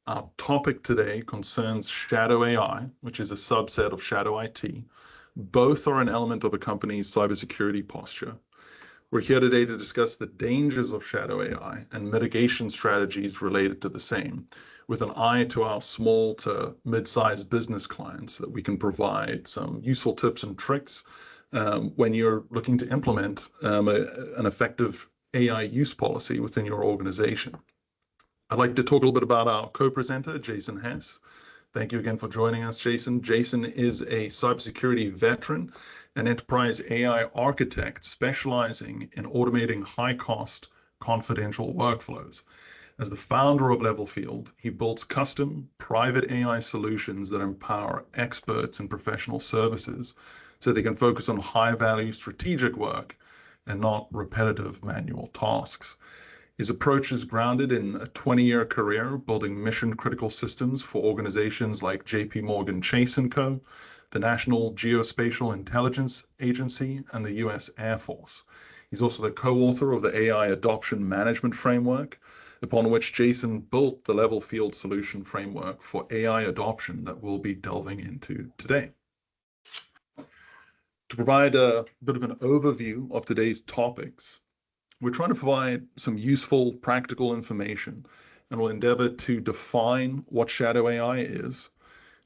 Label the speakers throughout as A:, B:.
A: Our topic today concerns shadow AI, which is a subset of shadow IT. Both are an element of a company's cybersecurity posture. We're here today to discuss the dangers of shadow AI and mitigation strategies related to the same, with an eye to our small to mid-sized business clients, so that we can provide some useful tips and tricks when you're looking to implement an effective AI use policy within your organization. I'd like to talk a little bit about our co-presenter, Jason Hess. Thank you again for joining us, Jason. Jason is a cybersecurity veteran and enterprise AI architect specializing in automating high-cost confidential workflows. As the founder of Levelfield, he builds custom private AI solutions that empower experts in professional services so they can focus on high-value strategic work and not repetitive manual tasks. His approach is grounded in a 20-year career building mission-critical systems for organizations like JP Morgan Chase & Co., the National Geospatial Intelligence Agency, and the U.S. Air Force. He's also the co-author of the AI Adoption Management Framework, upon which Jason built the Levelfield solution framework for AI adoption that we'll be delving into today. To provide a bit of an overview of today's topics, we're trying to provide some useful, practical information, and we'll endeavor to define what shadow AI is,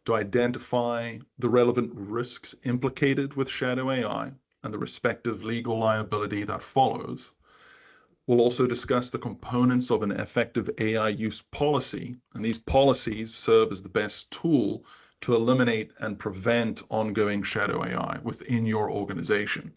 A: to identify the relevant risks implicated with shadow AI and the respective legal liability that follows. We'll also discuss the components of an effective AI use policy, and these policies serve as the best tool to eliminate and prevent ongoing shadow AI within your organization.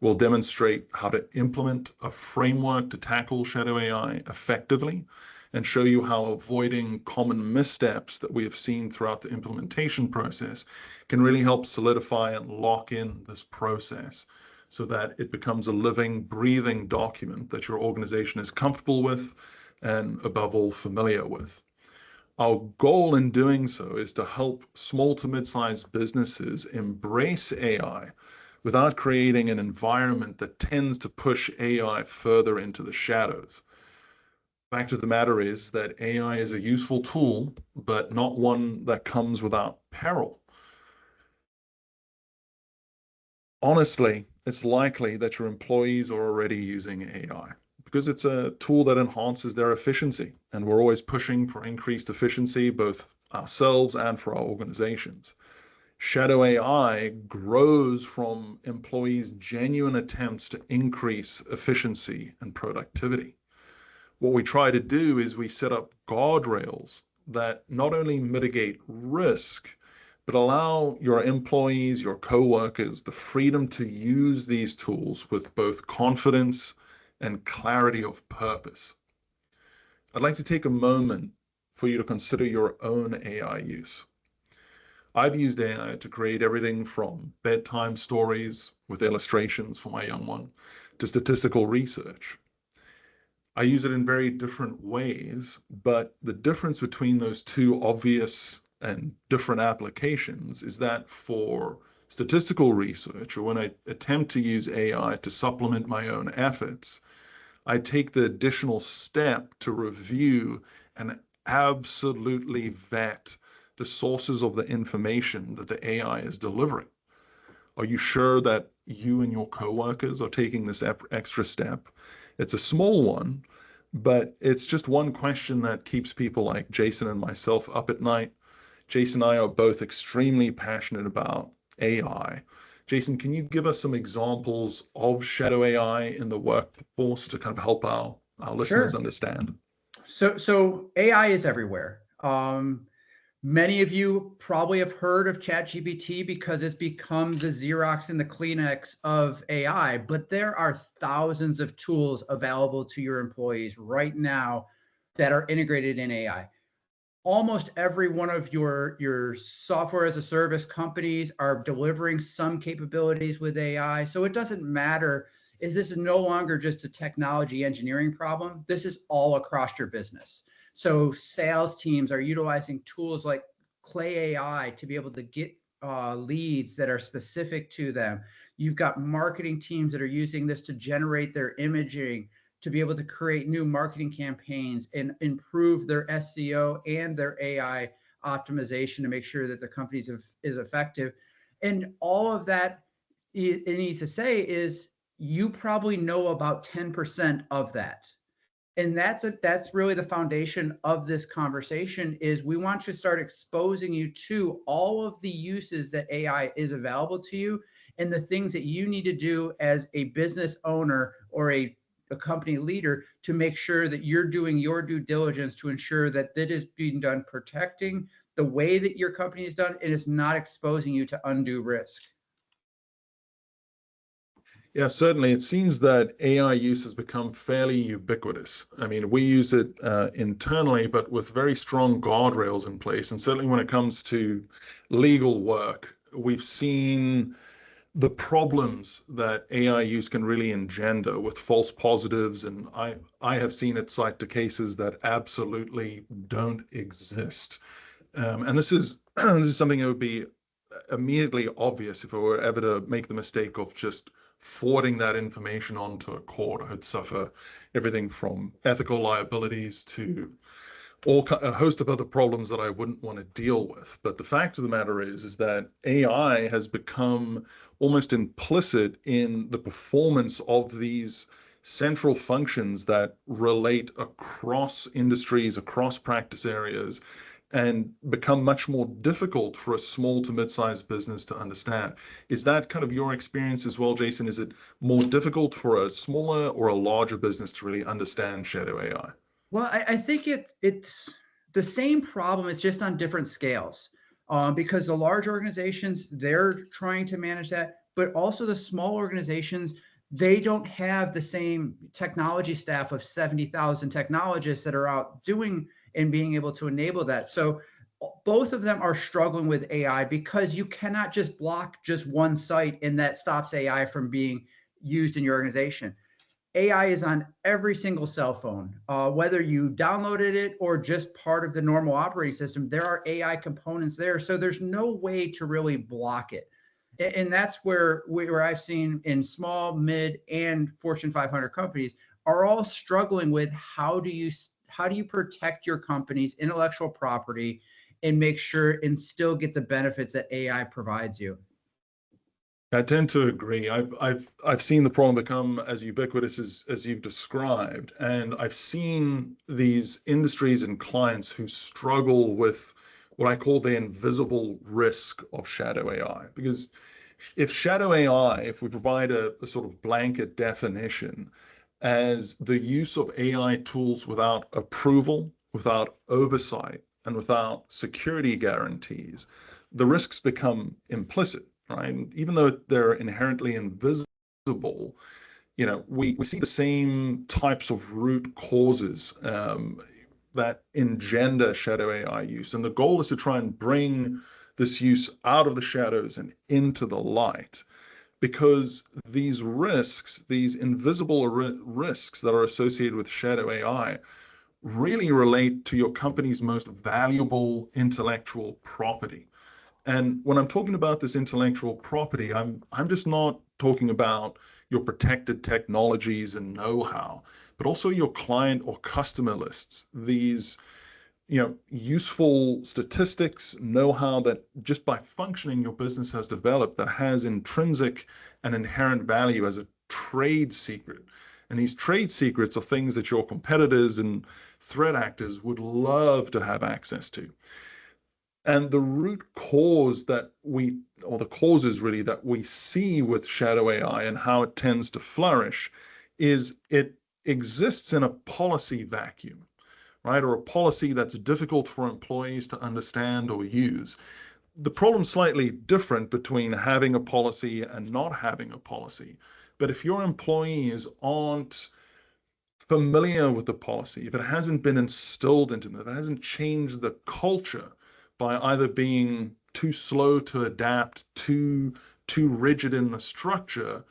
A: We'll demonstrate how to implement a framework to tackle shadow AI effectively and show you how avoiding common missteps that we have seen throughout the implementation process can really help solidify and lock in this process so that it becomes a living, breathing document that your organization is comfortable with and, above all, familiar with. Our goal in doing so is to help small to mid-sized businesses embrace AI without creating an environment that tends to push AI further into the shadows. Fact of the matter is that AI is a useful tool, but not one that comes without peril. Honestly, it's likely that your employees are already using AI because it's a tool that enhances their efficiency, and we're always pushing for increased efficiency, both ourselves and for our organizations. Shadow AI grows from employees' genuine attempts to increase efficiency and productivity. What we try to do is we set up guardrails that not only mitigate risk, but allow your employees, your coworkers, the freedom to use these tools with both confidence and clarity of purpose. I'd like to take a moment for you to consider your own AI use. I've used AI to create everything from bedtime stories with illustrations for my young one to statistical research. I use it in very different ways, but the difference between those two obvious and different applications is that for statistical research, or when I attempt to use AI to supplement my own efforts, I take the additional step to review and absolutely vet the sources of the information that the AI is delivering. Are you sure that you and your coworkers are taking this extra step? It's a small one, but it's just one question that keeps people like Jason and myself up at night. Jason and I are both extremely passionate about AI. Jason, can you give us some examples of shadow AI in the workforce to kind of help our listeners understand?
B: So AI is everywhere. Many of you probably have heard of ChatGPT because it's become the Xerox and the Kleenex of AI, but there are thousands of tools available to your employees right now that are integrated in AI. Almost every one of your software as a service companies are delivering some capabilities with AI. So it doesn't matter, this is no longer just a technology engineering problem. This is all across your business. So sales teams are utilizing tools like Clay AI to be able to get leads that are specific to them. You've got marketing teams that are using this to generate their imaging to be able to create new marketing campaigns and improve their SEO and their AI optimization to make sure that the company is effective. And all of that it needs to say is you probably know about 10% of that. And that's really the foundation of this conversation is we want to start exposing you to all of the uses that AI is available to you and the things that you need to do as a business owner or a company leader to make sure that you're doing your due diligence to ensure that that is being done protecting the way that your company is done and it's not exposing you to undue risk.
A: Yeah, certainly. It seems that AI use has become fairly ubiquitous. I mean, we use it internally, but with very strong guardrails in place. And certainly when it comes to legal work, we've seen the problems that AI use can really engender with false positives. And I have seen it cite to cases that absolutely don't exist. And this is this is something that would be immediately obvious if I were ever to make the mistake of just forwarding that information onto a court. I'd suffer everything from ethical liabilities to a host of other problems that I wouldn't want to deal with. But the fact of the matter is that AI has become almost implicit in the performance of these central functions that relate across industries, across practice areas, and become much more difficult for a small to mid-sized business to understand. Is that kind of your experience as well, Jason? Is it more difficult for a smaller or a larger business to really understand shadow AI?
B: Well, I think it's the same problem. It's just on different scales because the large organizations, they're trying to manage that, but also the small organizations, they don't have the same technology staff of 70,000 technologists that are out doing and being able to enable that. So both of them are struggling with AI because you cannot just block just one site and that stops AI from being used in your organization. AI is on every single cell phone, whether you downloaded it or just part of the normal operating system, there are AI components there. So there's no way to really block it. And that's where I've seen in small, mid, and Fortune 500 companies are all struggling with how do you protect your company's intellectual property and make sure and still get the benefits that AI provides you.
A: I tend to agree. I've seen the problem become as ubiquitous as you've described, and I've seen these industries and clients who struggle with what I call the invisible risk of shadow AI. Because if shadow AI, if we provide a sort of blanket definition as the use of AI tools without approval, without oversight, and without security guarantees, the risks become implicit, right? And even though they're inherently invisible, we see the same types of root causes that engender shadow AI use. And the goal is to try and bring this use out of the shadows and into the light, because these risks, these invisible risks that are associated with shadow AI, really relate to your company's most valuable intellectual property. And when I'm talking about this intellectual property, I'm just not talking about your protected technologies and know-how, but also your client or customer lists, these useful statistics, know-how that just by functioning your business has developed that has intrinsic and inherent value as a trade secret. And these trade secrets are things that your competitors and threat actors would love to have access to. And the root cause or the causes really that we see with shadow AI and how it tends to flourish is it exists in a policy vacuum, right? Or a policy that's difficult for employees to understand or use. The problem's slightly different between having a policy and not having a policy. But if your employees aren't familiar with the policy, if it hasn't been instilled into them, if it hasn't changed the culture by either being too slow to adapt, too rigid in the structure,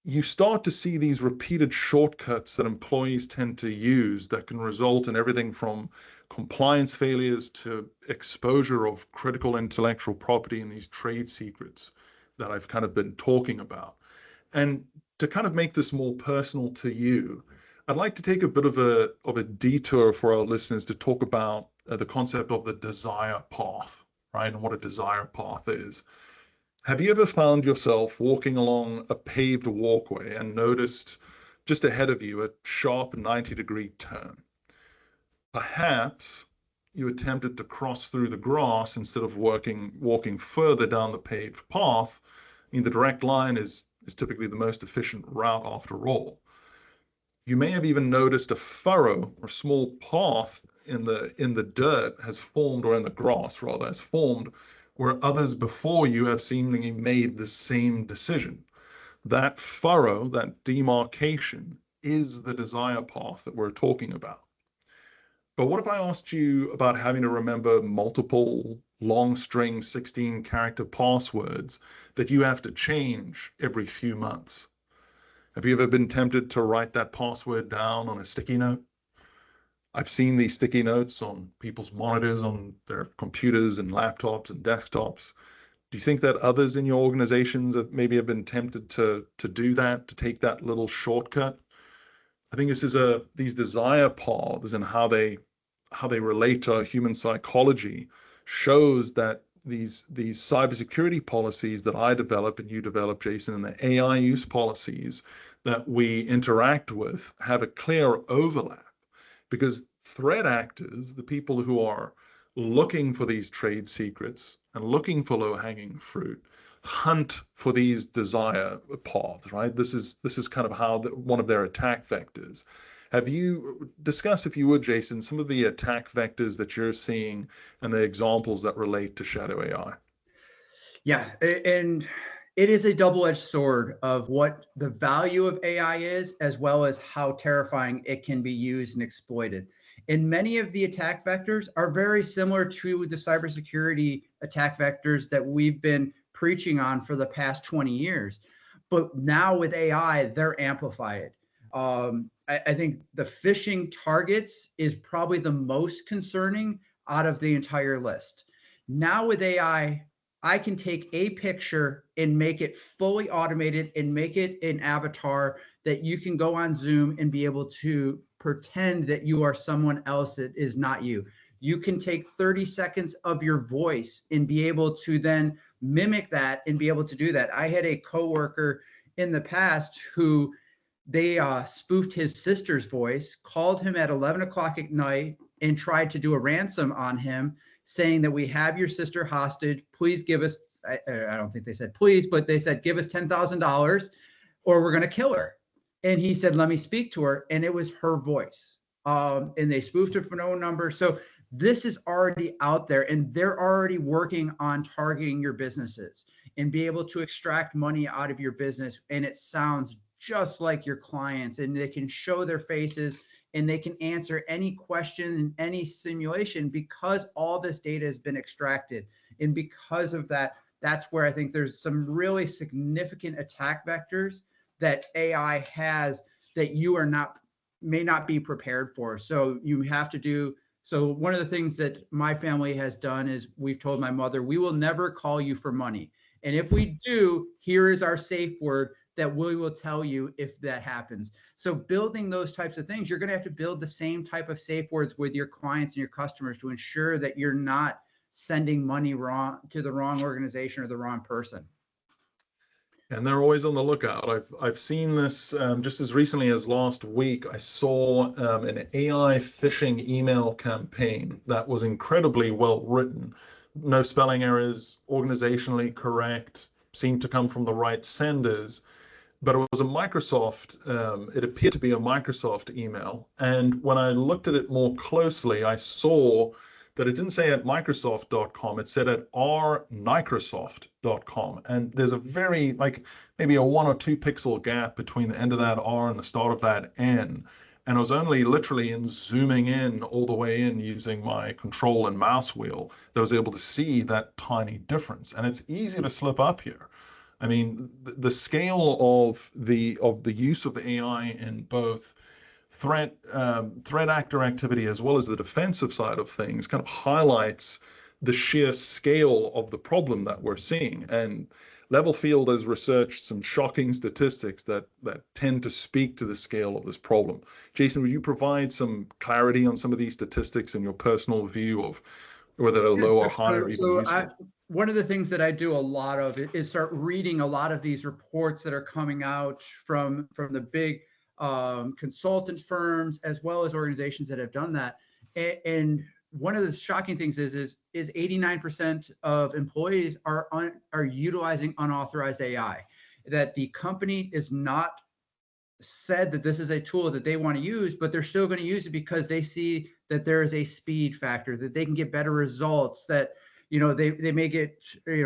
A: you start to see these repeated shortcuts that employees tend to use that can result in everything from compliance failures to exposure of critical intellectual property and these trade secrets that I've kind of been talking about. And to kind of make this more personal to you, I'd like to take a bit of a detour for our listeners to talk about the concept of the desire path, right? And what a desire path is. Have you ever found yourself walking along a paved walkway and noticed just ahead of you a sharp 90-degree turn? Perhaps you attempted to cross through the grass instead of walking further down the paved path. I mean, the direct line is typically the most efficient route after all. You may have even noticed a furrow or small path in the dirt has formed, or in the grass rather, has formed where others before you have seemingly made the same decision. That furrow, that demarcation, is the desire path that we're talking about. But what if I asked you about having to remember multiple long string 16 character passwords that you have to change every few months? Have you ever been tempted to write that password down on a sticky note? I've seen these sticky notes on people's monitors, on their computers and laptops and desktops. Do you think that others in your organizations have been tempted to do that, to take that little shortcut? I think these desire paths and how they relate to human psychology shows that these cybersecurity policies that I develop and you develop, Jason, and the AI use policies that we interact with have a clear overlap, because threat actors, the people who are looking for these trade secrets and looking for low-hanging fruit, hunt for these desire paths, right? This is kind of how one of their attack vectors. Have you discussed, if you would, Jason, some of the attack vectors that you're seeing and the examples that relate to shadow AI?
B: Yeah, and it is a double-edged sword of what the value of AI is, as well as how terrifying it can be used and exploited. And many of the attack vectors are very similar to the cybersecurity attack vectors that we've been preaching on for the past 20 years. But now with AI, they're amplified. I think the phishing targets is probably the most concerning out of the entire list. Now with AI, I can take a picture and make it fully automated and make it an avatar that you can go on Zoom and be able to pretend that you are someone else that is not you. You can take 30 seconds of your voice and be able to then mimic that and be able to do that. I had a coworker in the past who they spoofed his sister's voice, called him at 11 o'clock at night and tried to do a ransom on him, saying that we have your sister hostage. Please give us, I don't think they said please, but they said, give us $10,000 or we're going to kill her. And he said, let me speak to her. And it was her voice. And they spoofed her phone number. So this is already out there, and they're already working on targeting your businesses and be able to extract money out of your business. And it sounds just like your clients, and they can show their faces and they can answer any question in any simulation because all this data has been extracted. And because of that, that's where I think there's some really significant attack vectors that AI has that you may not be prepared for. So you have to do, so one of the things that my family has done is we've told my mother, we will never call you for money. And if we do, here is our safe word that we will tell you if that happens. So building those types of things, you're going to have to build the same type of safe words with your clients and your customers to ensure that you're not sending money wrong to the wrong organization or the wrong person.
A: And they're always on the lookout. I've seen this just as recently as last week. I saw an AI phishing email campaign that was incredibly well written. No spelling errors, organizationally correct, seemed to come from the right senders. But it was a Microsoft, it appeared to be a Microsoft email. And when I looked at it more closely, I saw that it didn't say at Microsoft.com, it said at rmicrosoft.com. And there's a very, like maybe a 1 or 2 pixel gap between the end of that R and the start of that N. And I was only literally in zooming in all the way in using my control and mouse wheel that I was able to see that tiny difference. And it's easy to slip up here. I mean, the scale of the use of AI in both threat actor activity as well as the defensive side of things kind of highlights the sheer scale of the problem that we're seeing. And Level Field has researched some shocking statistics that tend to speak to the scale of this problem. Jason, would you provide some clarity on some of these statistics and your personal view of whether they're low
B: Yes,
A: or high or even useful?
B: one of the things that I do a lot of is start reading a lot of these reports that are coming out from the big consultant firms as well as organizations that have done that. And one of the shocking things is 89% of employees are utilizing unauthorized AI. That the company is not said that this is a tool that they want to use, but they're still going to use it because they see that there is a speed factor, that they can get better results, that they may get they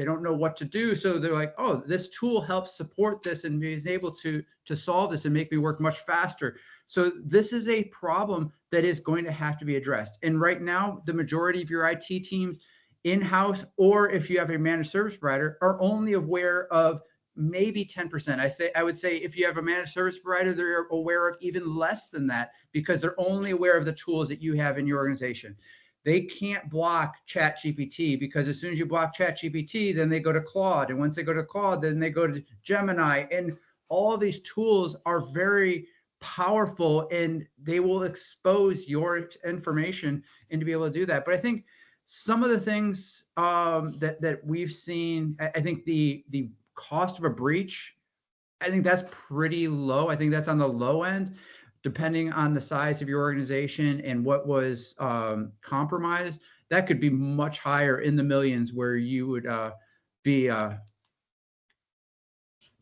B: don't know what to do, so they're like, oh, this tool helps support this and is able to solve this and make me work much faster. So this is a problem that is going to have to be addressed. And right now, the majority of your IT teams in-house, or if you have a managed service provider, are only aware of maybe 10%. I would say if you have a managed service provider, they're aware of even less than that because they're only aware of the tools that you have in your organization. They can't block ChatGPT because as soon as you block ChatGPT, then they go to Claude. And once they go to Claude, then they go to Gemini. And all of these tools are very powerful and they will expose your information and to be able to do that. But I think some of the things that we've seen, I think the cost of a breach, I think that's pretty low. I think that's on the low end, depending on the size of your organization and what was compromised. That could be much higher in the millions, where you would be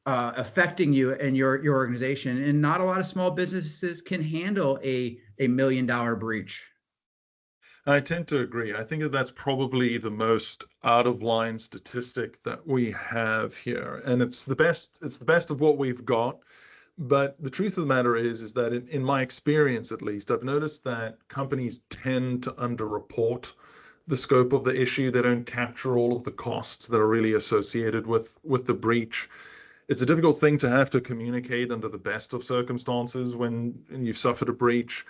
B: affecting you and your organization. And not a lot of small businesses can handle a $1 million breach.
A: I tend to agree. I think that that's probably the most out of line statistic that we have here. And it's the best of what we've got. But the truth of the matter is that in my experience, at least, I've noticed that companies tend to underreport the scope of the issue. They don't capture all of the costs that are really associated with the breach. It's a difficult thing to have to communicate under the best of circumstances when you've suffered a breach.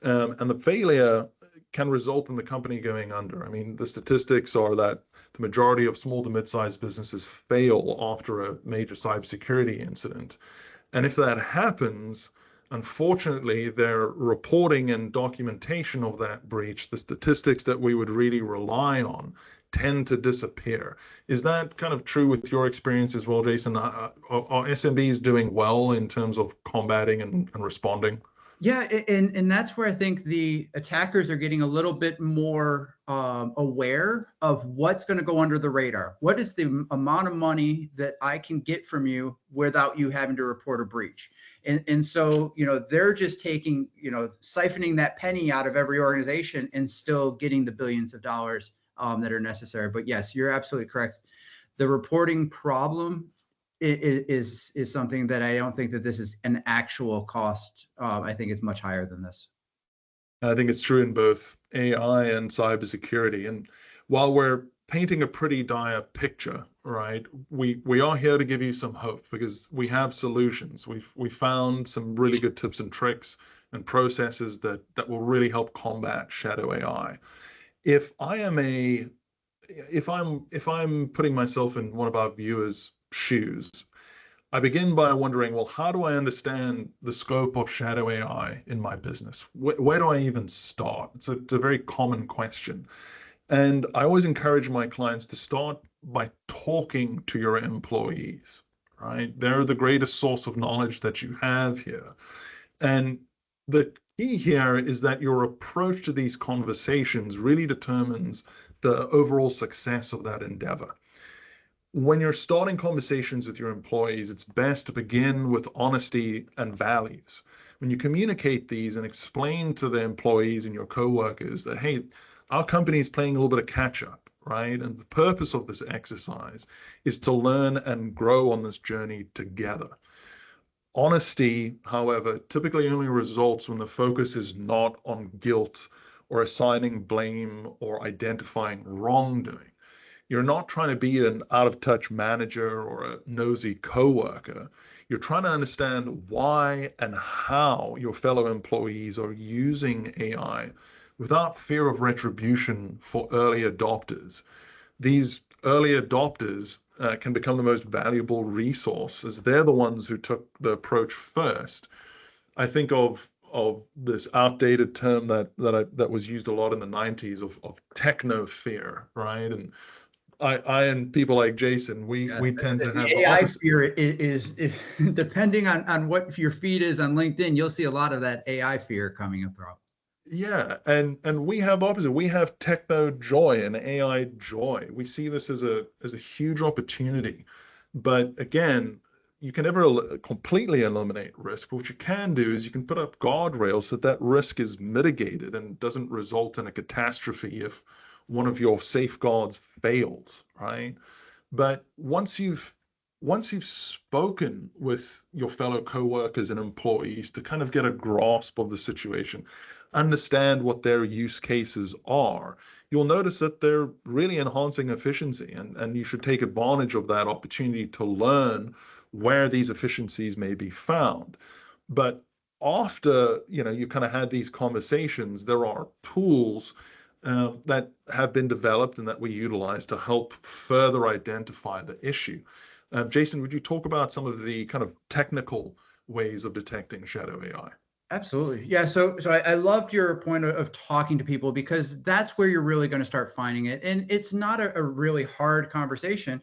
A: And the failure can result in the company going under. I mean, the statistics are that the majority of small to mid-sized businesses fail after a major cybersecurity incident. And if that happens, unfortunately, their reporting and documentation of that breach, the statistics that we would really rely on, tend to disappear. Is that kind of true with your experience as well, Jason? Are SMBs doing well in terms of combating and responding?
B: Yeah, and that's where I think the attackers are getting a little bit more aware of what's going to go under the radar. What is the amount of money that I can get from you without you having to report a breach? And so, they're just taking, siphoning that penny out of every organization and still getting the billions of dollars that are necessary. But yes, you're absolutely correct. The reporting problem is something that I don't think that this is an actual cost. I think it's much higher than this.
A: I think it's true in both AI and cybersecurity. And while we're painting a pretty dire picture, right, we are here to give you some hope because we have solutions. We found some really good tips and tricks and processes that will really help combat shadow AI. If I'm putting myself in one of our viewers' shoes, I begin by wondering, well, how do I understand the scope of shadow AI in my business? Where do I even start? It's a very common question. And I always encourage my clients to start by talking to your employees, right? They're the greatest source of knowledge that you have here. And the key here is that your approach to these conversations really determines the overall success of that endeavor. When you're starting conversations with your employees, it's best to begin with honesty and values. When you communicate these and explain to the employees and your coworkers that, hey, our company is playing a little bit of catch up, right? And the purpose of this exercise is to learn and grow on this journey together. Honesty, however, typically only results when the focus is not on guilt or assigning blame or identifying wrongdoing. You're not trying to be an out-of-touch manager or a nosy coworker. You're trying to understand why and how your fellow employees are using AI without fear of retribution for early adopters. These early adopters can become the most valuable resource, as they're the ones who took the approach first. I think of this outdated term that was used a lot in the 90s of techno fear, right? And I and people like Jason,
B: Yeah,
A: we tend to have
B: the
A: the
B: AI
A: opposite.
B: fear is depending on what your feed is on LinkedIn, you'll see a lot of that AI fear coming up.
A: Yeah, and we have the opposite. We have techno joy and AI joy. We see this as a huge opportunity. But again, you can never completely eliminate risk. What you can do is you can put up guardrails so that risk is mitigated and doesn't result in a catastrophe if one of your safeguards fails, right? But once you've spoken with your fellow coworkers and employees to kind of get a grasp of the situation, understand what their use cases are, you'll notice that they're really enhancing efficiency, and you should take advantage of that opportunity to learn where these efficiencies may be found. But after you kind of had these conversations, there are tools that have been developed and that we utilize to help further identify the issue. Jason, would you talk about some of the kind of technical ways of detecting shadow AI?
B: Absolutely. Yeah. So I loved your point of talking to people, because that's where you're really going to start finding it. And it's not a really hard conversation.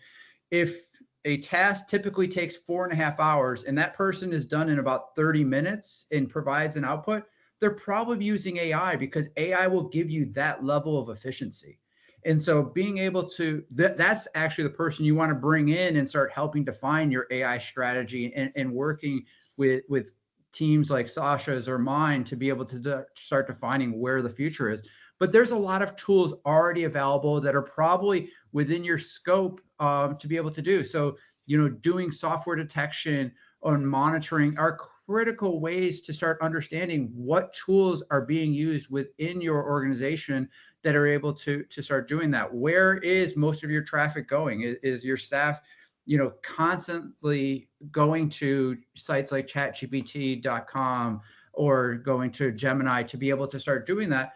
B: If a task typically takes 4.5 hours and that person is done in about 30 minutes and provides an output, they're probably using AI, because AI will give you that level of efficiency. And so being able to, that's actually the person you want to bring in and start helping define your AI strategy, and working with teams like Sasha's or mine to be able to start defining where the future is. But there's a lot of tools already available that are probably within your scope to be able to do. So, doing software detection and monitoring are critical ways to start understanding what tools are being used within your organization that are able to start doing that. Where is most of your traffic going? Is your staff constantly going to sites like chatgpt.com or going to Gemini to be able to start doing that?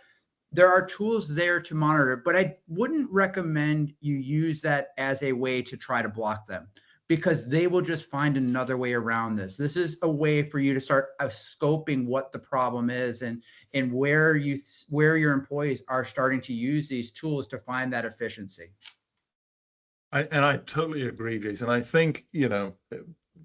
B: There are tools there to monitor, but I wouldn't recommend you use that as a way to try to block them, because they will just find another way around this. This is a way for you to start scoping what the problem is, and where your employees are starting to use these tools to find that efficiency.
A: I totally agree, Jason. I think,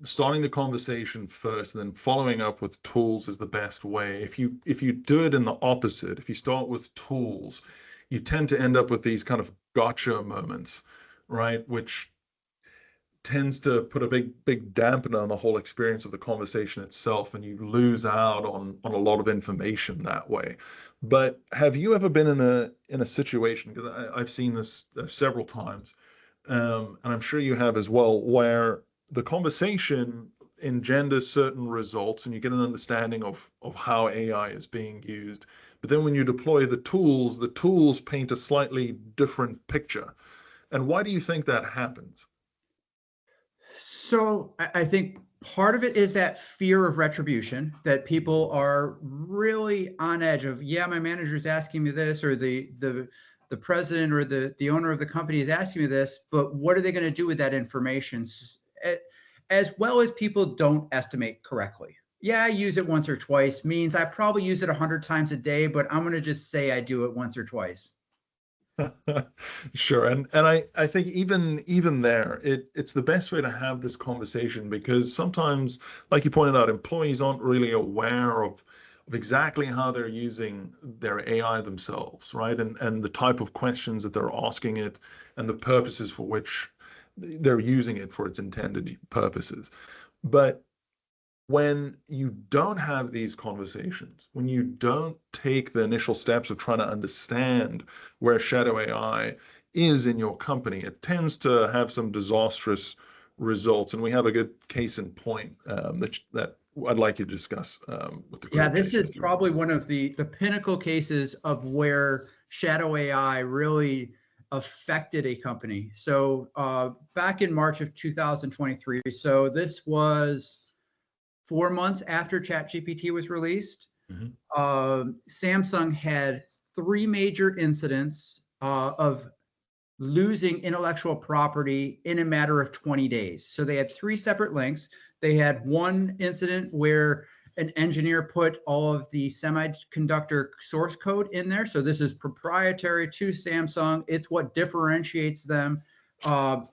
A: starting the conversation first and then following up with tools is the best way. If you do it in the opposite, if you start with tools, you tend to end up with these kind of gotcha moments, right? Which tends to put a big dampener on the whole experience of the conversation itself, and you lose out on a lot of information that way. But have you ever been in a situation, because I've seen this several times, and I'm sure you have as well, where the conversation engenders certain results and you get an understanding of how AI is being used. But then when you deploy the tools paint a slightly different picture. And why do you think that happens?
B: So I think part of it is that fear of retribution, that people are really on edge of, yeah, my manager's asking me this, or the president or the owner of the company is asking me this, but what are they going to do with that information? As well as people don't estimate correctly. Yeah, I use it once or twice means I probably use it 100 times a day, but I'm going to just say I do it once or twice.
A: Sure. And I think even there, it's the best way to have this conversation, because sometimes, like you pointed out, employees aren't really aware of exactly how they're using their AI themselves, right? And the type of questions that they're asking it and the purposes for which they're using it for its intended purposes. But when you don't have these conversations, when you don't take the initial steps of trying to understand where shadow AI is in your company, it tends to have some disastrous results. And we have a good case in point that I'd like you to discuss with the
B: Yeah,
A: group,
B: this
A: Jason,
B: is
A: if you wouldn't
B: probably
A: mind.
B: one of the pinnacle cases of where shadow AI really affected a company. So back in March of 2023, so this was 4 months after ChatGPT was released,
A: Mhm.
B: Samsung had three major incidents of losing intellectual property in a matter of 20 days. So they had 3 separate links. They had one incident where an engineer put all of the semiconductor source code in there. So this is proprietary to Samsung. It's what differentiates them to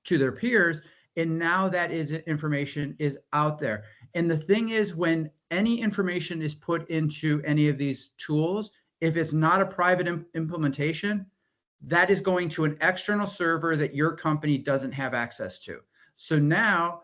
B: their peers. And now that information is out there. And the thing is, when any information is put into any of these tools, if it's not a private implementation, that is going to an external server that your company doesn't have access to. So now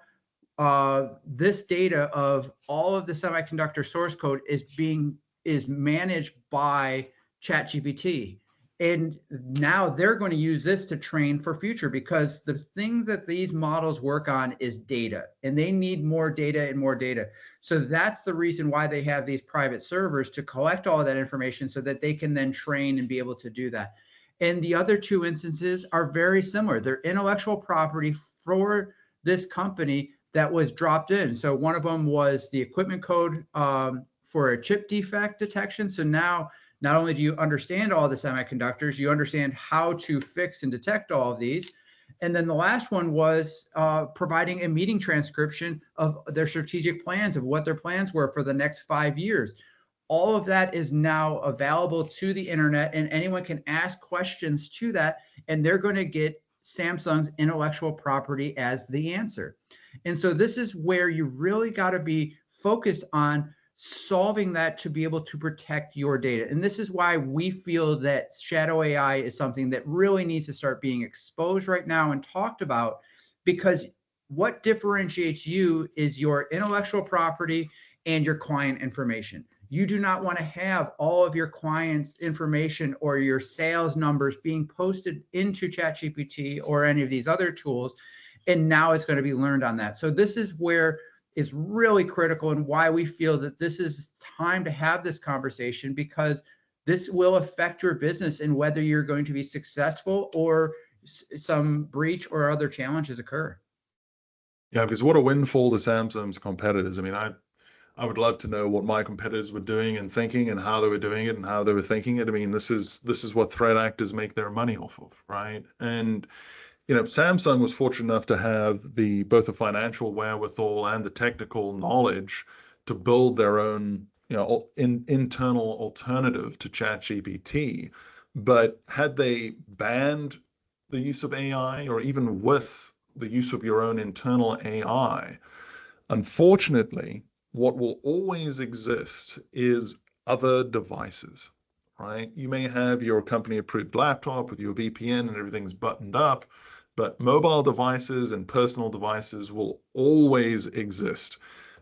B: this data of all of the semiconductor source code is managed by ChatGPT. And now they're going to use this to train for future, because the thing that these models work on is data, and they need more data and more data. So that's the reason why they have these private servers, to collect all of that information so that they can then train and be able to do that. And the other 2 instances are very similar. They're intellectual property for this company that was dropped in. So one of them was the equipment code for a chip defect detection. So now not only do you understand all the semiconductors, you understand how to fix and detect all of these. And then the last one was providing a meeting transcription of their strategic plans, of what their plans were for the next 5 years. All of that is now available to the internet, and anyone can ask questions to that, and they're going to get Samsung's intellectual property as the answer. And so this is where you really got to be focused on solving that to be able to protect your data. And this is why we feel that shadow AI is something that really needs to start being exposed right now and talked about, because what differentiates you is your intellectual property and your client information. You do not want to have all of your clients' information or your sales numbers being posted into ChatGPT or any of these other tools, and now it's going to be learned on that. So this is where it's really critical, and why we feel that this is time to have this conversation, because this will affect your business and whether you're going to be successful or some breach or other challenges occur.
A: Yeah, because what a windfall to Samsung's competitors. I mean, I would love to know what my competitors were doing and thinking, and how they were doing it and how they were thinking it. I mean, this is what threat actors make their money off of, right? And Samsung was fortunate enough to have both the financial wherewithal and the technical knowledge to build their own, internal alternative to ChatGPT. But had they banned the use of AI, or even with the use of your own internal AI, unfortunately, what will always exist is other devices, right? You may have your company approved laptop with your VPN and everything's buttoned up, but mobile devices and personal devices will always exist.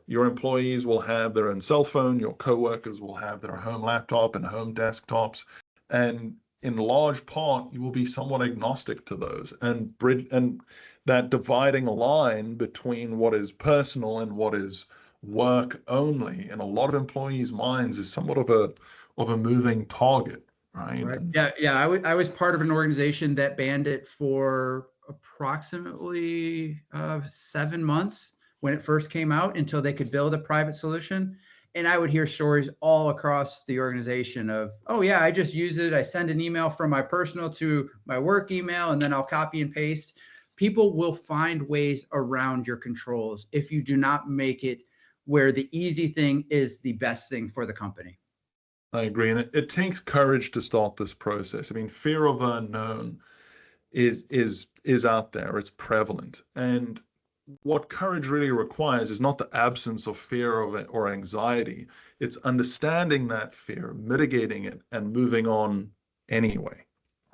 A: Your employees will have their own cell phone, your coworkers will have their home laptop and home desktops, and in large part, you will be somewhat agnostic to those, and that dividing line between what is personal and what is work only in a lot of employees' minds is somewhat of a moving target, right?
B: Right. Yeah. I was part of an organization that banned it for approximately 7 months when it first came out, until they could build a private solution. And I would hear stories all across the organization of, oh yeah, I just use it. I send an email from my personal to my work email, and then I'll copy and paste. People will find ways around your controls if you do not make it where the easy thing is the best thing for the company.
A: I agree. And it takes courage to start this process. I mean, fear of unknown is out there. It's prevalent. And what courage really requires is not the absence of fear or anxiety. It's understanding that fear, mitigating it, and moving on anyway,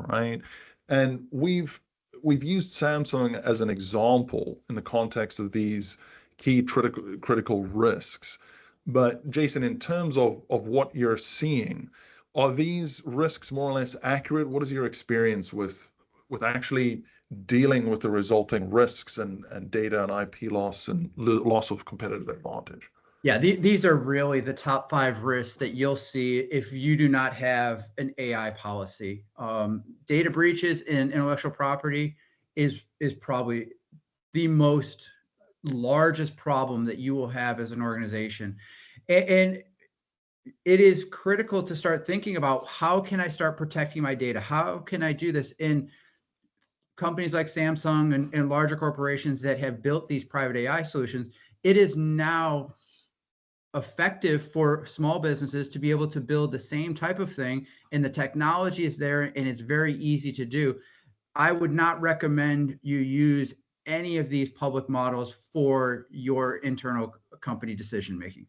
A: right? And we've used Samsung as an example in the context of these key critical risks. But Jason, in terms of what you're seeing, are these risks more or less accurate? What is your experience with actually dealing with the resulting risks and data and IP loss and loss of competitive advantage?
B: Yeah, these are really the top 5 risks that you'll see if you do not have an AI policy. Data breaches in intellectual property is probably the most largest problem that you will have as an organization. And it is critical to start thinking about, how can I start protecting my data? How can I do this? In companies like Samsung and larger corporations that have built these private AI solutions, it is now effective for small businesses to be able to build the same type of thing, and the technology is there and it's very easy to do. I would not recommend you use any of these public models for your internal company decision making.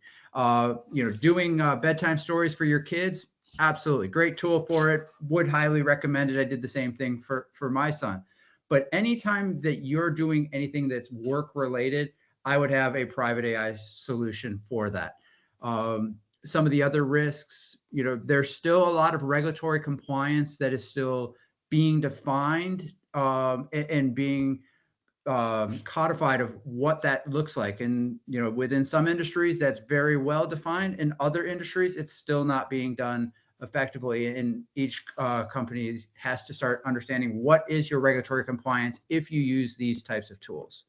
B: Doing bedtime stories for your kids, absolutely great tool for it. Would highly recommend it. I did the same thing for my son. But anytime that you're doing anything that's work related, I would have a private AI solution for that. Some of the other risks, there's still a lot of regulatory compliance that is still being defined, and being codified of what that looks like. And within some industries, that's very well defined. In other industries, it's still not being done effectively. And each company has to start understanding what is your regulatory compliance if you use these types of tools.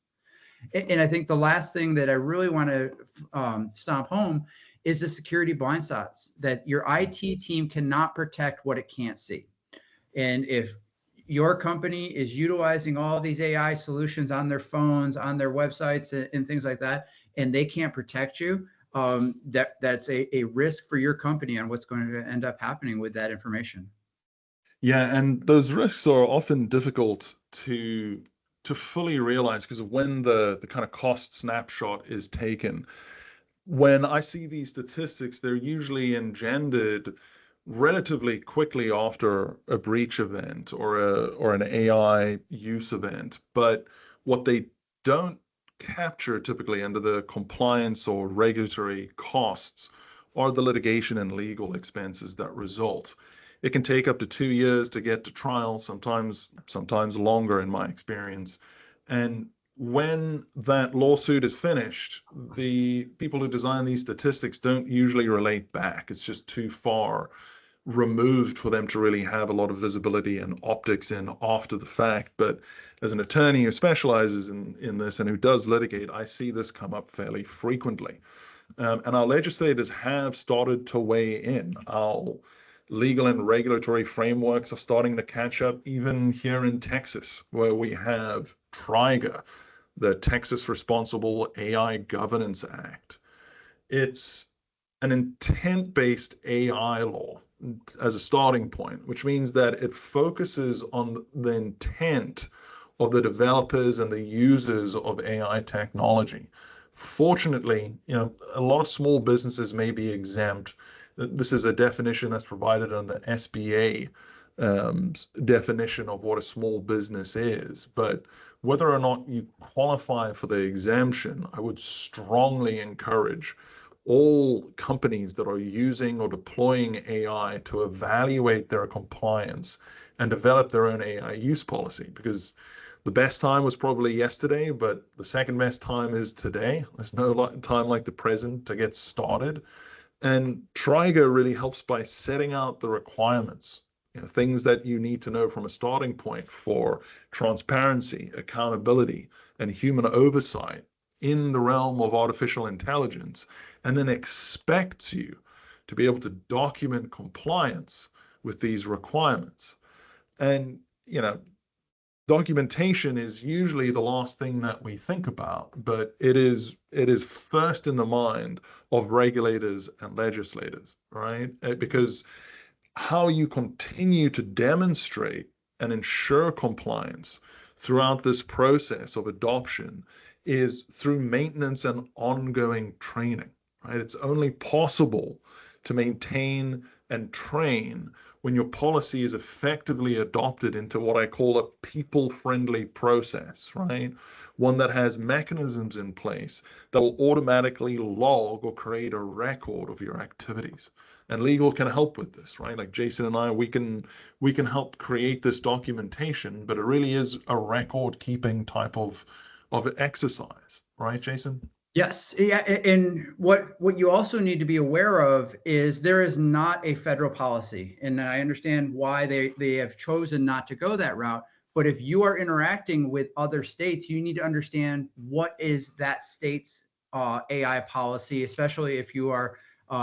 B: And I think the last thing that I really want to stomp home is the security blind spots, that your IT team cannot protect what it can't see. And if your company is utilizing all these AI solutions on their phones, on their websites, and things like that, and they can't protect you, that's a risk for your company on what's going to end up happening with that information.
A: Yeah, and those risks are often difficult to fully realize, because when the kind of cost snapshot is taken, when I see these statistics, they're usually engendered relatively quickly after a breach event or an AI use event. But what they don't capture typically under the compliance or regulatory costs are the litigation and legal expenses that result. It can take up to 2 years to get to trial, sometimes longer in my experience. And when that lawsuit is finished, the people who design these statistics don't usually relate back. It's just too far removed for them to really have a lot of visibility and optics in after the fact. But as an attorney who specializes in this and who does litigate, I see this come up fairly frequently. And our legislators have started to weigh in. Our legal and regulatory frameworks are starting to catch up, even here in Texas, where we have TRIGA, the Texas Responsible AI Governance Act. It's an intent-based AI law as a starting point, which means that it focuses on the intent of the developers and the users of AI technology. Fortunately, a lot of small businesses may be exempt. This is a definition that's provided on the SBA definition of what a small business is. But whether or not you qualify for the exemption, I would strongly encourage all companies that are using or deploying AI to evaluate their compliance and develop their own AI use policy, because the best time was probably yesterday, but the second best time is today. There's no time like the present to get started. And TRIGA really helps by setting out the requirements, things that you need to know from a starting point for transparency, accountability, and human oversight in the realm of artificial intelligence, and then expects you to be able to document compliance with these requirements. And, documentation is usually the last thing that we think about, but it is first in the mind of regulators and legislators, right? Because how you continue to demonstrate and ensure compliance throughout this process of adoption is through maintenance and ongoing training, right? It's only possible to maintain and train when your policy is effectively adopted into what I call a people-friendly process, right? One that has mechanisms in place that will automatically log or create a record of your activities. And legal can help with this, right? Like Jason and I, we can help create this documentation, but it really is a record-keeping type of exercise, right, Jason?
B: Yes, yeah, and what you also need to be aware of is there is not a federal policy, and I understand why they have chosen not to go that route. But if you are interacting with other states, you need to understand what is that state's AI policy, especially if you are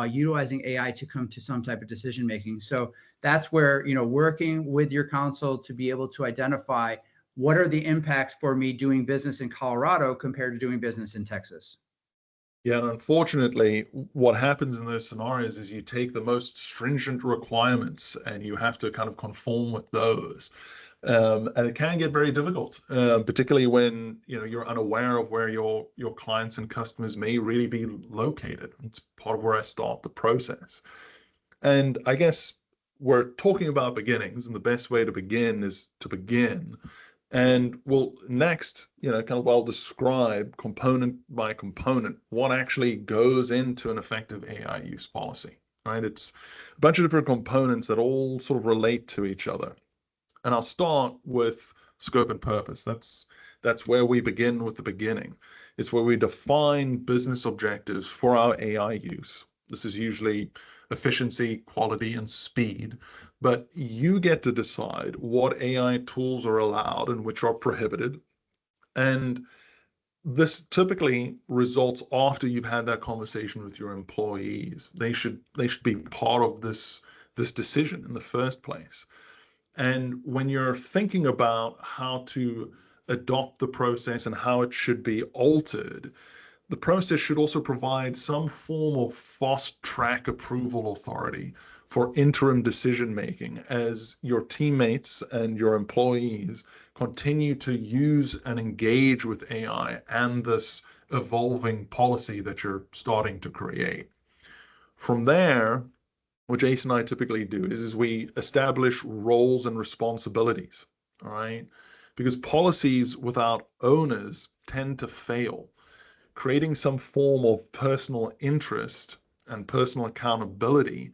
B: utilizing AI to come to some type of decision making. So that's where, working with your counsel to be able to identify what are the impacts for me doing business in Colorado compared to doing business in Texas.
A: Yeah, and unfortunately, what happens in those scenarios is you take the most stringent requirements and you have to kind of conform with those. And it can get very difficult, particularly when you're unaware of where your clients and customers may really be located. It's part of where I start the process. And I guess we're talking about beginnings, and the best way to begin is to begin. And we'll next, kind of well describe component by component what actually goes into an effective AI use policy, right? It's a bunch of different components that all sort of relate to each other. And I'll start with scope and purpose. That's where we begin with the beginning. It's where we define business objectives for our AI use. This is usually efficiency, quality, and speed. But you get to decide what AI tools are allowed and which are prohibited. And this typically results after you've had that conversation with your employees. They should be part of this decision in the first place. And when you're thinking about how to adopt the process and how it should be altered, the process should also provide some form of fast track approval authority for interim decision making as your teammates and your employees continue to use and engage with AI and this evolving policy that you're starting to create. From there, what Jason and I typically do is we establish roles and responsibilities, all right? Because policies without owners tend to fail. Creating some form of personal interest and personal accountability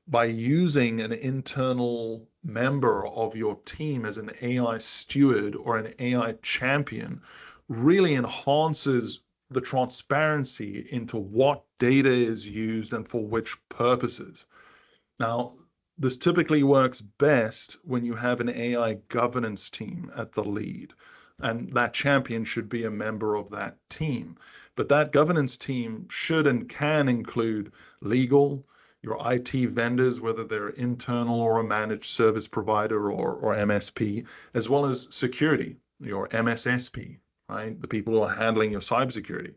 A: by using an internal member of your team as an AI steward or an AI champion really enhances the transparency into what data is used and for which purposes. Now, this typically works best when you have an AI governance team at the lead, and that champion should be a member of that team. But that governance team should and can include legal, your IT vendors, whether they're internal or a managed service provider or MSP, as well as security, your MSSP, right? The people who are handling your cybersecurity.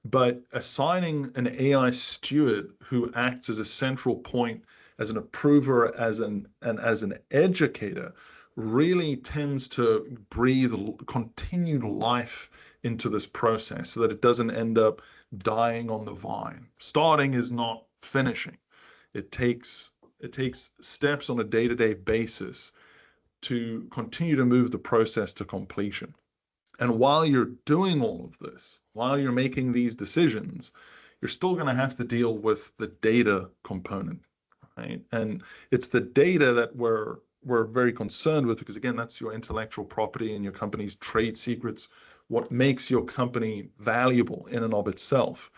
A: But assigning an AI steward who acts as a central point, as an approver, as an educator, really tends to breathe continued life into this process so that it doesn't end up dying on the vine. Starting is not finishing. It takes steps on a day-to-day basis to continue to move the process to completion. And while you're doing all of this, while you're making these decisions, you're still going to have to deal with the data component, right? And it's the data that we're very concerned with because, again, that's your intellectual property and your company's trade secrets, what makes your company valuable in and of itself.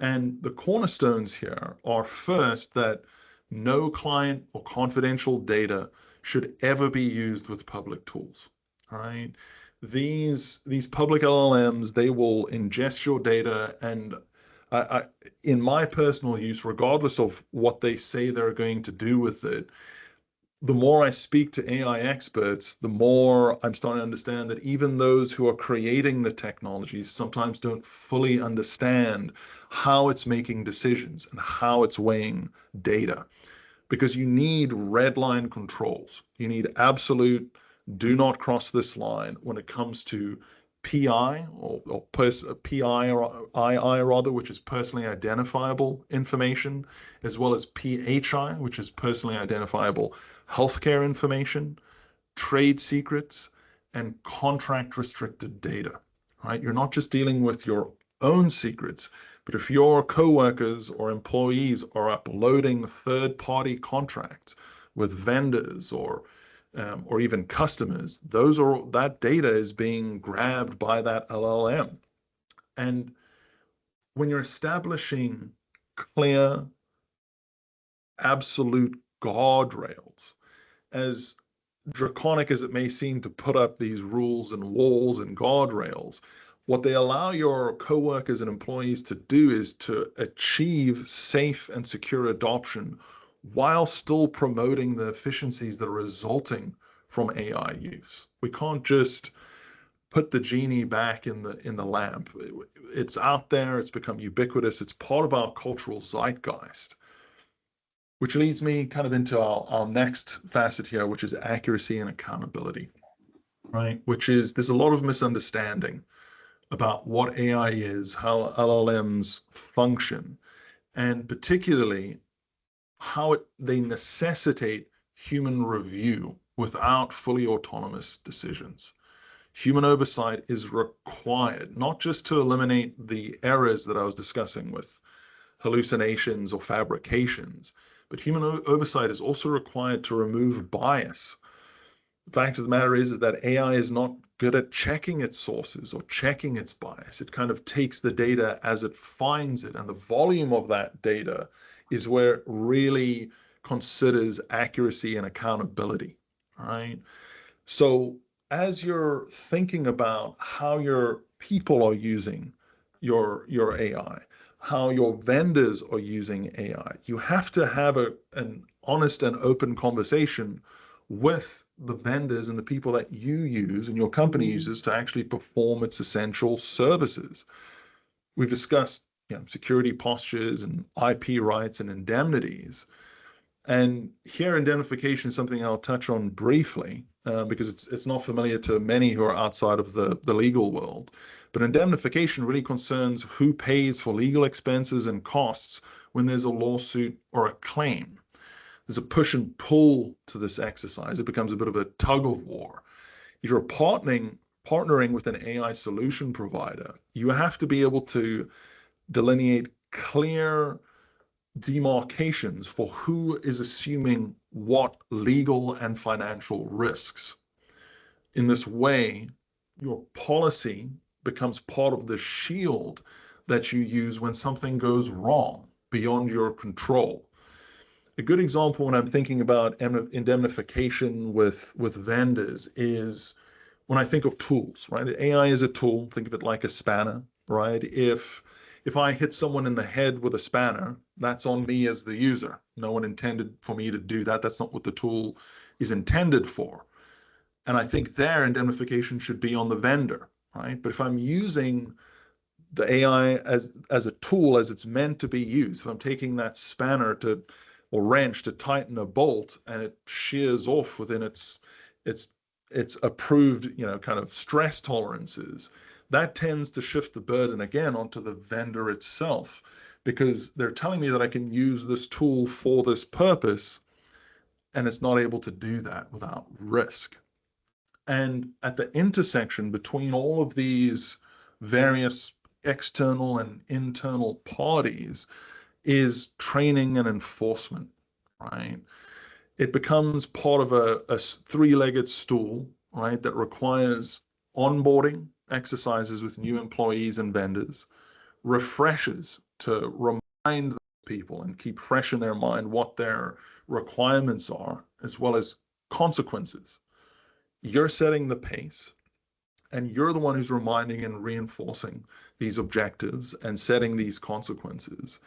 A: And the cornerstones here are first that no client or confidential data should ever be used with public tools, all right? These public LLMs, they will ingest your data, and in my personal use, regardless of what they say they're going to do with it, the more I speak to AI experts, the more I'm starting to understand that even those who are creating the technologies sometimes don't fully understand how it's making decisions and how it's weighing data. Because you need red line controls. You need absolute do not cross this line when it comes to PI PI or II rather, which is personally identifiable information, as well as PHI, which is personally identifiable healthcare information, trade secrets, and contract restricted data, right? You're not just dealing with your own secrets, but if your coworkers or employees are uploading third-party contracts with vendors or even customers, that data is being grabbed by that LLM. And when you're establishing clear, absolute guardrails, as draconic as it may seem to put up these rules and walls and guardrails, What they allow your coworkers and employees to do is to achieve safe and secure adoption while still promoting the efficiencies that are resulting from AI use. We can't just put the genie back in the lamp. It's out there, it's become ubiquitous, it's part of our cultural zeitgeist. Which leads me kind of into our next facet here, which is accuracy and accountability, right? Which is there's a lot of misunderstanding about what AI is, how LLMs function, and particularly how they necessitate human review without fully autonomous decisions. Human oversight is required, not just to eliminate the errors that I was discussing with hallucinations or fabrications, but human oversight is also required to remove bias. The fact of the matter is that AI is not good at checking its sources or checking its bias. It kind of takes the data as it finds it, and the volume of that data is where it really considers accuracy and accountability. All right. So as you're thinking about how your people are using your AI, how your vendors are using AI, you have to have an honest and open conversation with the vendors and the people that you use and your company uses to actually perform its essential services. We've discussed, security postures and IP rights and indemnities. And here, indemnification is something I'll touch on briefly because it's not familiar to many who are outside of the legal world. But indemnification really concerns who pays for legal expenses and costs when there's a lawsuit or a claim. There's a push and pull to this exercise. It becomes a bit of a tug of war. If you're partnering with an AI solution provider, you have to be able to delineate clear demarcations for who is assuming what legal and financial risks. In this way, your policy becomes part of the shield that you use when something goes wrong beyond your control. A good example when I'm thinking about indemnification with vendors is when I think of tools, right? AI is a tool. Think of it like a spanner, right? If I hit someone in the head with a spanner, that's on me as the user. No one intended for me to do that. That's not what the tool is intended for. And I think their indemnification should be on the vendor, right? But if I'm using the AI as a tool as it's meant to be used, if I'm taking that spanner or wrench to tighten a bolt and it shears off within its approved, kind of stress tolerances, that tends to shift the burden again onto the vendor itself, because they're telling me that I can use this tool for this purpose, and it's not able to do that without risk. And at the intersection between all of these various external and internal parties is training and enforcement, right? It becomes part of a three-legged stool, right, that requires onboarding exercises with new employees and vendors, refreshers to remind people and keep fresh in their mind what their requirements are, as well as consequences. You're setting the pace, and you're the one who's reminding and reinforcing these objectives and setting these consequences.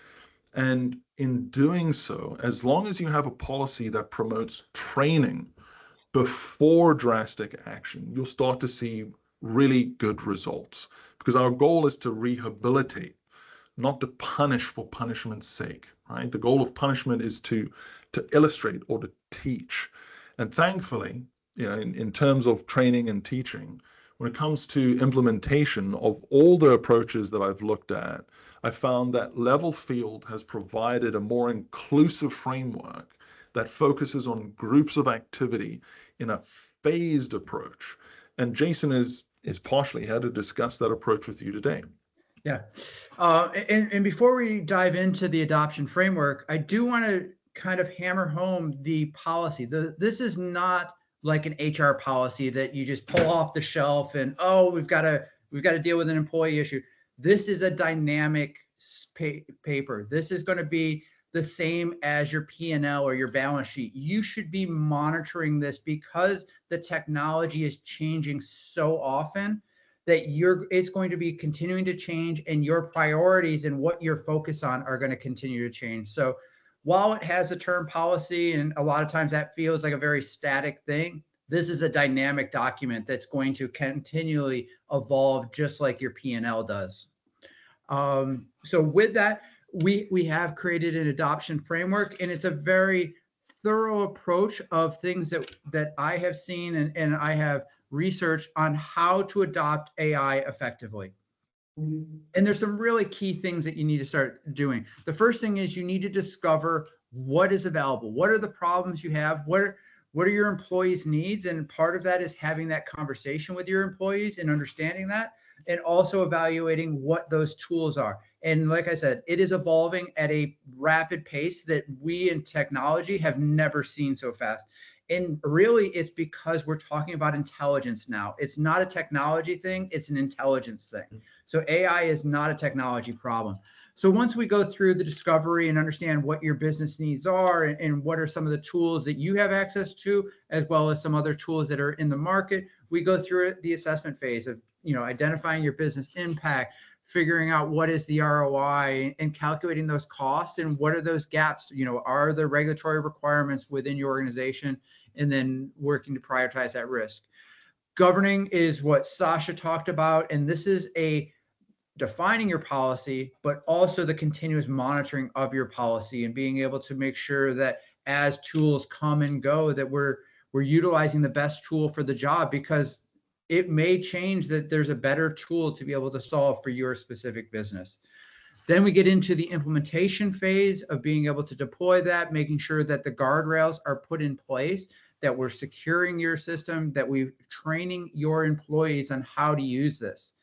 A: And in doing so, as long as you have a policy that promotes training before drastic action, you'll start to see really good results, because our goal is to rehabilitate, not to punish for punishment's sake, right? The goal of punishment is to illustrate or to teach. And thankfully, in terms of training and teaching, when it comes to implementation of all the approaches that I've looked at, I found that Level Field has provided a more inclusive framework that focuses on groups of activity in a phased approach. And Jason is partially here to discuss that approach with you today.
B: Yeah. And before we dive into the adoption framework, I do want to kind of hammer home the policy. This is not like an HR policy that you just pull off the shelf and, oh, we've got to deal with an employee issue. This is a dynamic paper. This is going to be the same as your P&L or your balance sheet. You should be monitoring this because the technology is changing so often that it's going to be continuing to change, and your priorities and what you're focused on are going to continue to change. So while it has a term policy, and a lot of times that feels like a very static thing, this is a dynamic document that's going to continually evolve, just like your P&L does. So with that, we have created an adoption framework, and it's a very thorough approach of things that I have seen and I have researched on how to adopt AI effectively. And there's some really key things that you need to start doing. The first thing is you need to discover what is available. What are the problems you have? What are your employees' needs? And part of that is having that conversation with your employees and understanding that, and also evaluating what those tools are. And like I said, it is evolving at a rapid pace that we in technology have never seen so fast. And really, it's because we're talking about intelligence now. It's not a technology thing, it's an intelligence thing. So AI is not a technology problem. So once we go through the discovery and understand what your business needs are, and what are some of the tools that you have access to, as well as some other tools that are in the market, we go through the assessment phase of, identifying your business impact, figuring out what is the ROI, and calculating those costs and what are those gaps. Are there regulatory requirements within your organization, and then working to prioritize that risk. Governing is what Sasha talked about, and this is a defining your policy, but also the continuous monitoring of your policy, and being able to make sure that as tools come and go, that we're utilizing the best tool for the job, because it may change that there's a better tool to be able to solve for your specific business. Then we get into the implementation phase of being able to deploy that, making sure that the guardrails are put in place, that we're securing your system, that we're training your employees on how to use this.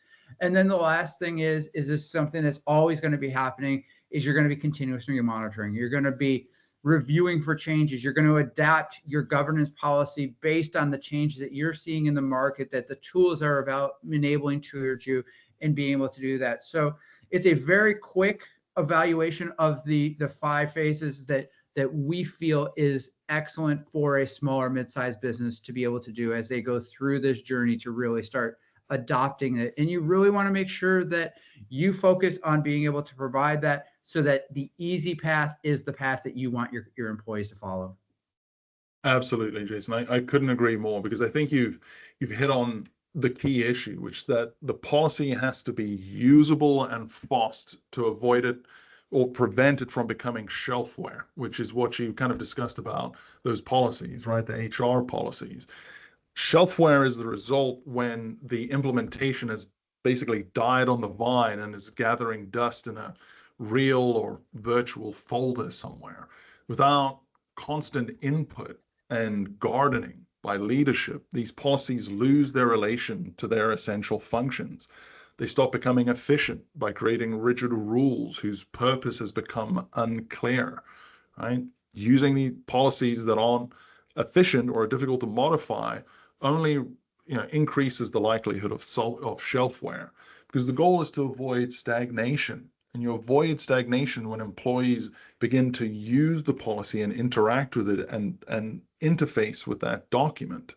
B: And then the last thing is this something that's always going to be happening, is you're going to be continuously monitoring. You're going to be reviewing for changes. You're going to adapt your governance policy based on the changes that you're seeing in the market, that the tools are about enabling towards you, and being able to do that. So it's a very quick evaluation of the 5 phases that we feel is excellent for a smaller mid-sized business to be able to do as they go through this journey to really start adopting it. And you really want to make sure that you focus on being able to provide that, so that the easy path is the path that you want your employees to follow.
A: Absolutely, Jason. I couldn't agree more, because I think you've hit on the key issue, which is that the policy has to be usable and fast to avoid it or prevent it from becoming shelfware, which is what you kind of discussed about those policies, right? The HR policies. Shelfware is the result when the implementation has basically died on the vine and is gathering dust in a real or virtual folder somewhere. Without constant input and gardening by leadership, these policies lose their relation to their essential functions. They stop becoming efficient by creating rigid rules whose purpose has become unclear, right? Using the policies that aren't efficient or are difficult to modify only increases the likelihood of shelfware, because the goal is to avoid stagnation. And you avoid stagnation when employees begin to use the policy and interact with it and interface with that document.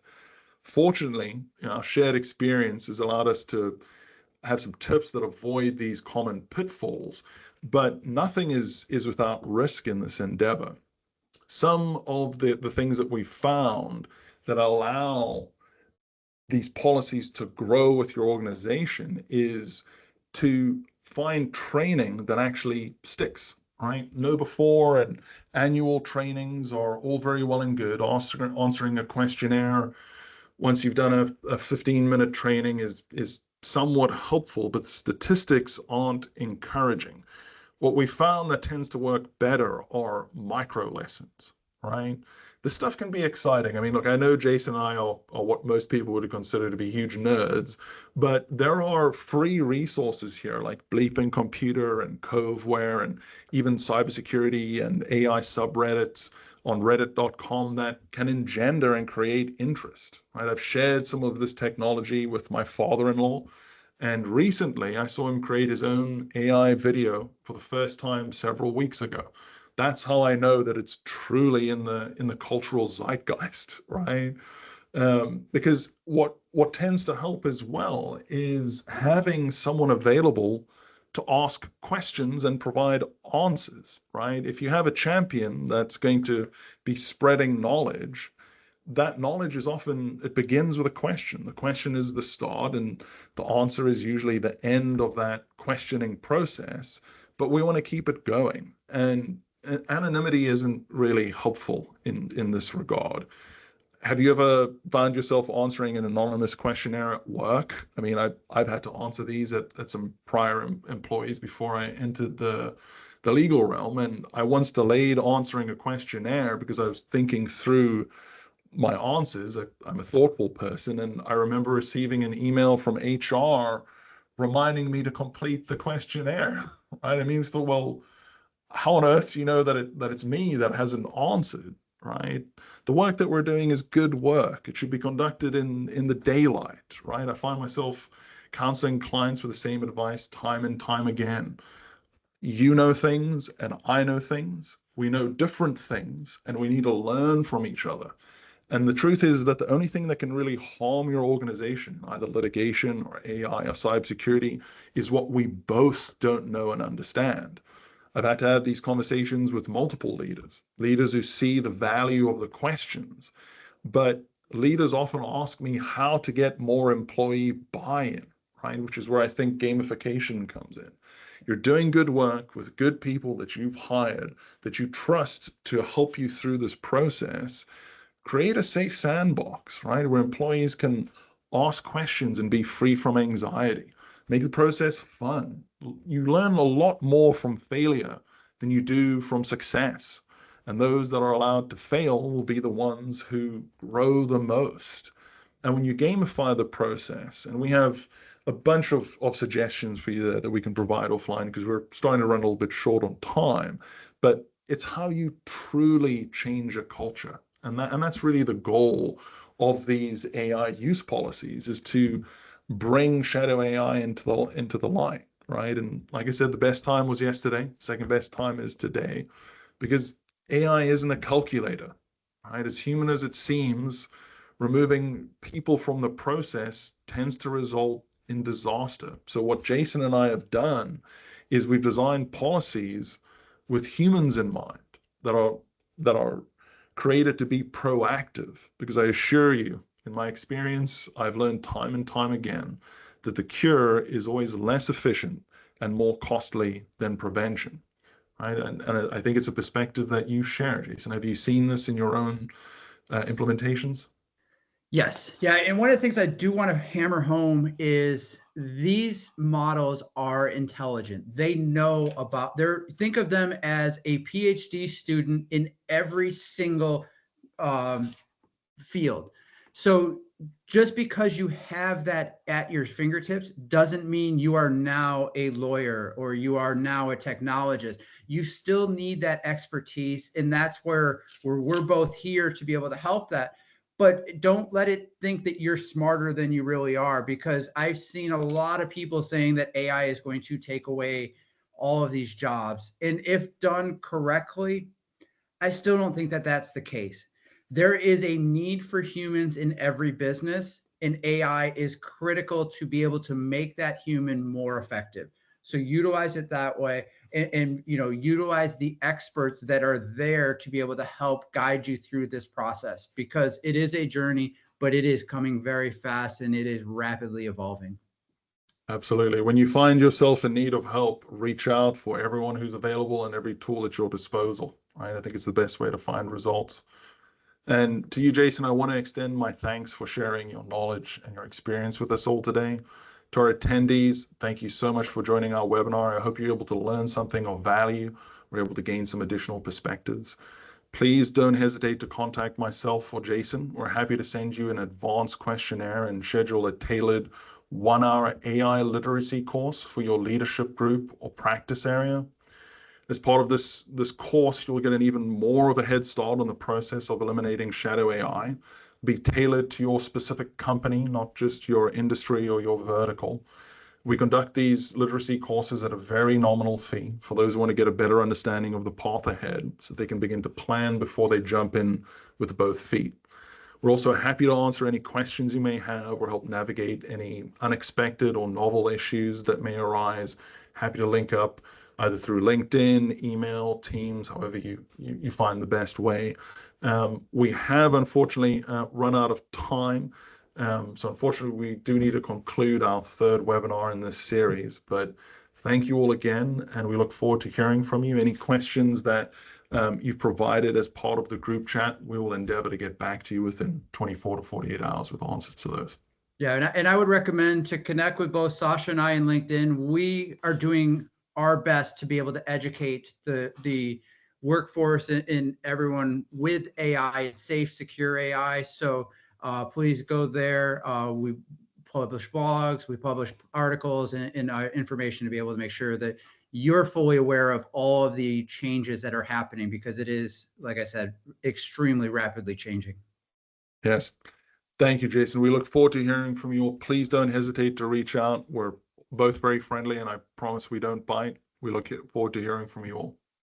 A: Fortunately, our shared experience has allowed us to have some tips that avoid these common pitfalls, but nothing is without risk in this endeavor. Some of the things that we found that allow these policies to grow with your organization is to find training that actually sticks, right? Know before and annual trainings are all very well and good. Answering a questionnaire once you've done a 15-minute training is somewhat helpful, but the statistics aren't encouraging. What we found that tends to work better are micro lessons, right? This stuff can be exciting. I mean, look, I know Jason and I are what most people would consider to be huge nerds, but there are free resources here like Bleeping Computer and Coveware and even cybersecurity and AI subreddits on reddit.com that can engender and create interest, right? I've shared some of this technology with my father-in-law, and recently I saw him create his own AI video for the first time several weeks ago. That's how I know that it's truly in the cultural zeitgeist, right? Because what tends to help as well is having someone available to ask questions and provide answers, right? If you have a champion that's going to be spreading knowledge, that knowledge is often, it begins with a question. The question is the start, and the answer is usually the end of that questioning process. But we want to keep it going. And anonymity isn't really helpful in this regard. Have you ever found yourself answering an anonymous questionnaire at work? I mean, I've had to answer these at some prior employees before I entered the legal realm, and I once delayed answering a questionnaire because I was thinking through my answers. I'm a thoughtful person, and I remember receiving an email from HR reminding me to complete the questionnaire. Right? I mean, I thought, well, how on earth do you know that it's me that hasn't answered? Right? The work that we're doing is good work. It should be conducted in the daylight. Right? I find myself counseling clients with the same advice time and time again. You know things, and I know things. We know different things, and we need to learn from each other. And the truth is that the only thing that can really harm your organization, either litigation or AI or cybersecurity, is what we both don't know and understand. I've had to have these conversations with multiple leaders, leaders who see the value of the questions, but leaders often ask me how to get more employee buy-in, right? Which is where I think gamification comes in. You're doing good work with good people that you've hired, that you trust to help you through this process. Create a safe sandbox, right, where employees can ask questions and be free from anxiety. Make the process fun. You learn a lot more from failure than you do from success. And those that are allowed to fail will be the ones who grow the most. And when you gamify the process, and we have a bunch of suggestions for you there that we can provide offline because we're starting to run a little bit short on time, but it's how you truly change a culture. And that's really the goal of these AI use policies, is to bring shadow AI into the light, right? And like I said, the best time was yesterday. Second best time is today, because AI isn't a calculator, right? As human as it seems, removing people from the process tends to result in disaster. So what Jason and I have done is we've designed policies with humans in mind that are created to be proactive, because I assure you, in my experience, I've learned time and time again that the cure is always less efficient and more costly than prevention, right? And I think it's a perspective that you share, Jason. Have you seen this in your own implementations?
B: Yes. Yeah. And one of the things I do want to hammer home is these models are intelligent. They know about think of them as a PhD student in every single um, field. So just because you have that at your fingertips doesn't mean you are now a lawyer or you are now a technologist. You still need that expertise. And that's where we're both here to be able to help that. But don't let it think that you're smarter than you really are, because I've seen a lot of people saying that AI is going to take away all of these jobs. And if done correctly, I still don't think that that's the case. There is a need for humans in every business, and AI is critical to be able to make that human more effective. So utilize it that way, and utilize the experts that are there to be able to help guide you through this process, because it is a journey, but it is coming very fast and it is rapidly evolving.
A: Absolutely. When you find yourself in need of help, reach out for everyone who's available and every tool at your disposal, right? I think it's the best way to find results. And to you, Jason, I want to extend my thanks for sharing your knowledge and your experience with us all today. To our attendees, thank you so much for joining our webinar. I hope you're able to learn something of value. We're able to gain some additional perspectives. Please don't hesitate to contact myself or Jason. We're happy to send you an advanced questionnaire and schedule a tailored 1 hour AI literacy course for your leadership group or practice area. As part of this course, you'll get an even more of a head start on the process of eliminating shadow AI, be tailored to your specific company, not just your industry or your vertical. We conduct these literacy courses at a very nominal fee for those who want to get a better understanding of the path ahead so they can begin to plan before they jump in with both feet. We're also happy to answer any questions you may have or help navigate any unexpected or novel issues that may arise. Happy to link up either through LinkedIn, email, Teams, however you find the best way. We have unfortunately run out of time. So unfortunately, we do need to conclude our third webinar in this series, but thank you all again, and we look forward to hearing from you. Any questions that you've provided as part of the group chat, we will endeavor to get back to you within 24 to 48 hours with answers to those.
B: Yeah, and I would recommend to connect with both Sasha and I in LinkedIn. We are doing our best to be able to educate the workforce and everyone with AI, safe, secure AI. So please go there. We publish blogs, we publish articles and information to be able to make sure that you're fully aware of all of the changes that are happening, because it is, like I said, extremely rapidly changing.
A: Yes. Thank you, Jason. We look forward to hearing from you all. Please don't hesitate to reach out. We're both very friendly, and I promise we don't bite. We look forward to hearing from you all.